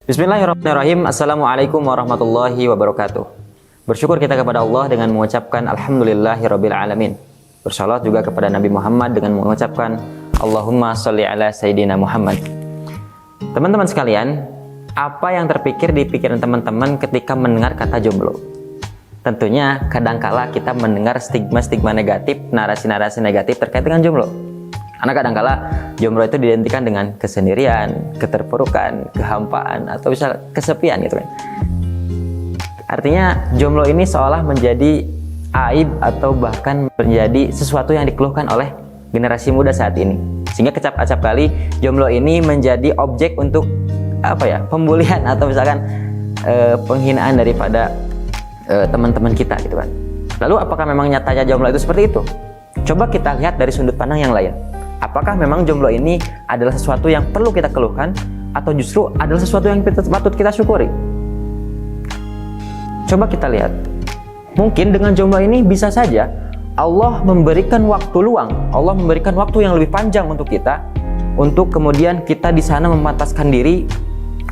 Bismillahirrahmanirrahim. Assalamualaikum warahmatullahi wabarakatuh. Bersyukur kita kepada Allah dengan mengucapkan Alhamdulillahirabbil alamin. Bersalawat juga kepada Nabi Muhammad dengan mengucapkan Allahumma sholli ala Sayyidina Muhammad. Teman-teman sekalian, apa yang terpikir di pikiran teman-teman ketika mendengar kata jomblo? Tentunya kadangkala kita mendengar stigma-stigma negatif, narasi-narasi negatif terkait dengan jomblo. Karena kadangkala jomblo itu diidentikan dengan kesendirian, keterpurukan, kehampaan, atau bisa kesepian gitu kan. Artinya jomblo ini seolah menjadi aib atau bahkan menjadi sesuatu yang dikeluhkan oleh generasi muda saat ini. Sehingga kecap-acap kali jomblo ini menjadi objek untuk pembulian atau misalkan penghinaan daripada teman-teman kita gitu kan. Lalu apakah memang nyatanya jomblo itu seperti itu? Coba kita lihat dari sudut pandang yang lain. Apakah memang jomblo ini adalah sesuatu yang perlu kita keluhkan atau justru adalah sesuatu yang patut kita syukuri? Coba kita lihat. Mungkin dengan jomblo ini bisa saja Allah memberikan waktu luang, Allah memberikan waktu yang lebih panjang untuk kita, untuk kemudian kita di sana memantaskan diri,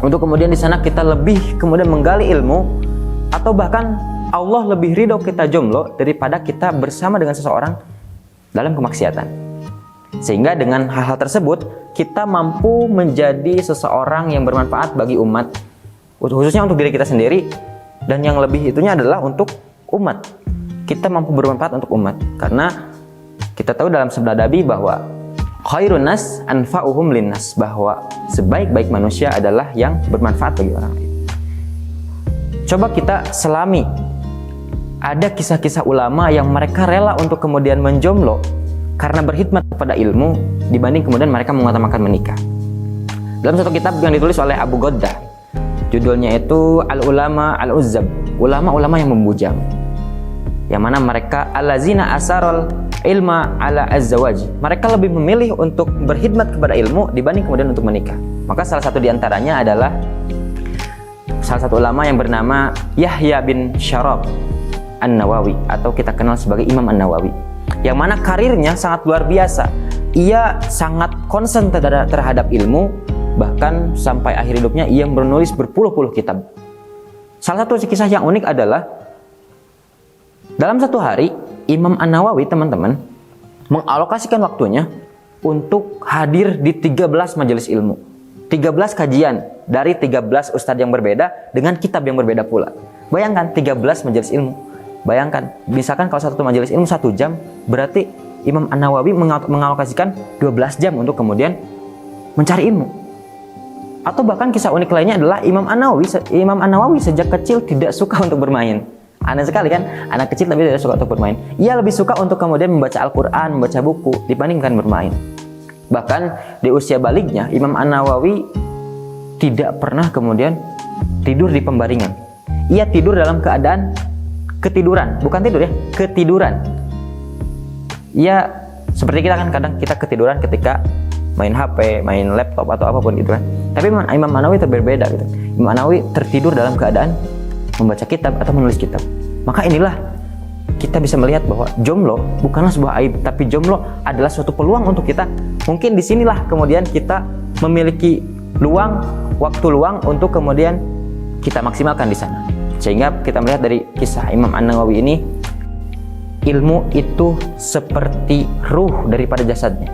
untuk kemudian di sana kita lebih kemudian menggali ilmu, atau bahkan Allah lebih ridho kita jomblo daripada kita bersama dengan seseorang dalam kemaksiatan. Sehingga dengan hal-hal tersebut kita mampu menjadi seseorang yang bermanfaat bagi umat, khususnya untuk diri kita sendiri, dan yang lebih itunya adalah untuk umat. Kita mampu bermanfaat untuk umat karena kita tahu dalam sabda Nabi bahwa khairun nas anfa'uhum linnas, bahwa sebaik-baik manusia adalah yang bermanfaat bagi orang lain. Coba kita selami, ada kisah-kisah ulama yang mereka rela untuk kemudian menjomblo karena berkhidmat kepada ilmu dibanding kemudian mereka mengutamakan menikah. Dalam satu kitab yang ditulis oleh Abu Ghaddah, judulnya itu Al-Ulama Al-Uzzab, ulama-ulama yang membujang, yang mana mereka allazina asarul ilma ala azzawaj, mereka lebih memilih untuk berkhidmat kepada ilmu dibanding kemudian untuk menikah. Maka salah satu diantaranya adalah salah satu ulama yang bernama Yahya bin Syarab An-Nawawi, atau kita kenal sebagai Imam An-Nawawi, yang mana karirnya sangat luar biasa. Ia sangat konsen terhadap ilmu, bahkan sampai akhir hidupnya ia menulis berpuluh-puluh kitab. Salah satu kisah yang unik adalah dalam satu hari Imam An-Nawawi, teman-teman, mengalokasikan waktunya untuk hadir di 13 majelis ilmu, 13 kajian dari 13 ustadz yang berbeda dengan kitab yang berbeda pula. Bayangkan 13 majelis ilmu. Bayangkan, misalkan kalau satu majelis ilmu 1 jam, berarti Imam An-Nawawi mengalokasikan 12 jam untuk kemudian mencari ilmu. Atau bahkan kisah unik lainnya adalah Imam An-Nawawi sejak kecil tidak suka untuk bermain. Aneh sekali kan, anak kecil tapi tidak suka untuk bermain. Ia lebih suka untuk kemudian membaca Al-Quran, membaca buku, dibandingkan bermain. Bahkan di usia baliknya, Imam An-Nawawi tidak pernah kemudian tidur di pembaringan. Ia tidur dalam keadaan ketiduran, bukan tidur ya, ketiduran. Ya, seperti kita kan kadang kita ketiduran ketika main HP, main laptop atau apapun gitu kan. Tapi Imam An-Nawawi berbeda gitu. Imam An-Nawawi tertidur dalam keadaan membaca kitab atau menulis kitab. Maka inilah kita bisa melihat bahwa jomblo bukanlah sebuah aib, tapi jomblo adalah suatu peluang untuk kita. Mungkin disinilah kemudian kita memiliki waktu luang untuk kemudian kita maksimalkan di sana. Sehingga kita melihat dari kisah Imam An-Nawawi ini, ilmu itu seperti ruh daripada jasadnya.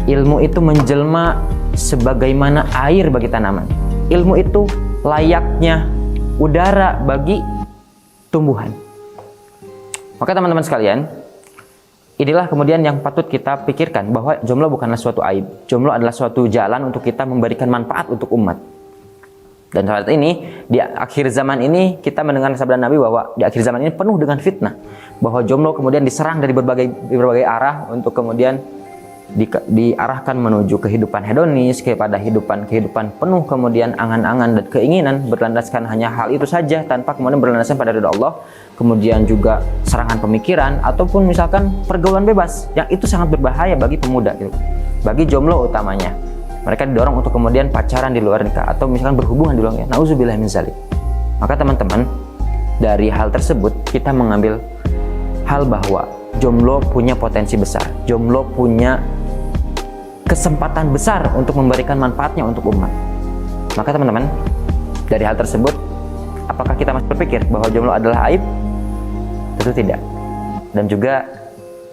Ilmu itu menjelma sebagaimana air bagi tanaman. Ilmu itu layaknya udara bagi tumbuhan. Maka teman-teman sekalian, inilah kemudian yang patut kita pikirkan, bahwa jomblo bukanlah suatu aib. Jomblo adalah suatu jalan untuk kita memberikan manfaat untuk umat. Dan saat ini, di akhir zaman ini, kita mendengar sabda Nabi bahwa di akhir zaman ini penuh dengan fitnah, bahwa jomblo kemudian diserang dari berbagai arah untuk kemudian diarahkan menuju kehidupan hedonis, kepada kehidupan penuh kemudian angan-angan dan keinginan, berlandaskan hanya hal itu saja tanpa kemudian berlandaskan pada ridha Allah. Kemudian juga serangan pemikiran ataupun misalkan pergaulan bebas, yang itu sangat berbahaya bagi pemuda gitu. Bagi jomblo utamanya, mereka didorong untuk kemudian pacaran di luar nikah atau misalkan berhubungan di luar nikah. Nauzubillah min dzalik. Maka teman-teman, dari hal tersebut kita mengambil hal bahwa jomblo punya potensi besar, jomblo punya kesempatan besar untuk memberikan manfaatnya untuk umat. Maka teman-teman, Dari hal tersebut, apakah kita masih berpikir bahwa jomblo adalah aib? Tentu tidak. Dan juga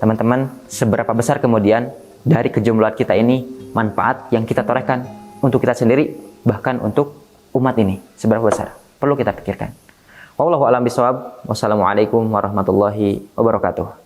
teman-teman, seberapa besar kemudian dari kejombloan kita ini manfaat yang kita torehkan untuk kita sendiri, bahkan untuk umat ini, seberapa besar? Perlu kita pikirkan. Wallahu a'lam bishawab. Wassalamualaikum warahmatullahi wabarakatuh.